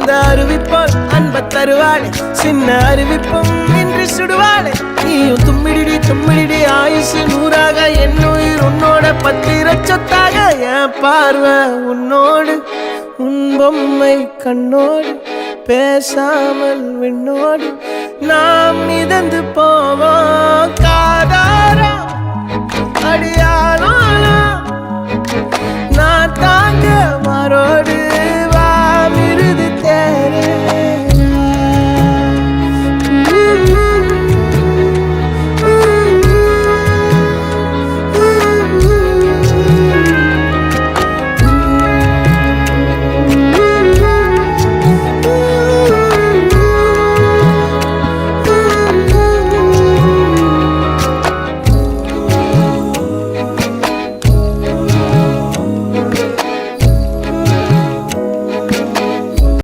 அந்த அறிவிப்பால் அன்ப தருவாளே சின்ன அறிவிப்பும் இன்று சுடுவாளே நீயும் தும்மிடி தும்மிடி ஆயுசு நூறாக என் உயிர் உன்னோட பத்திர சொத்தாக என் பார்வை உன்னோடு உன் பொம்மை கண்ணோடு பேசாமல் விண்ணோடு நாம் மிதந்து போவோம் காதாரா அடியாளோ நான் தாங்க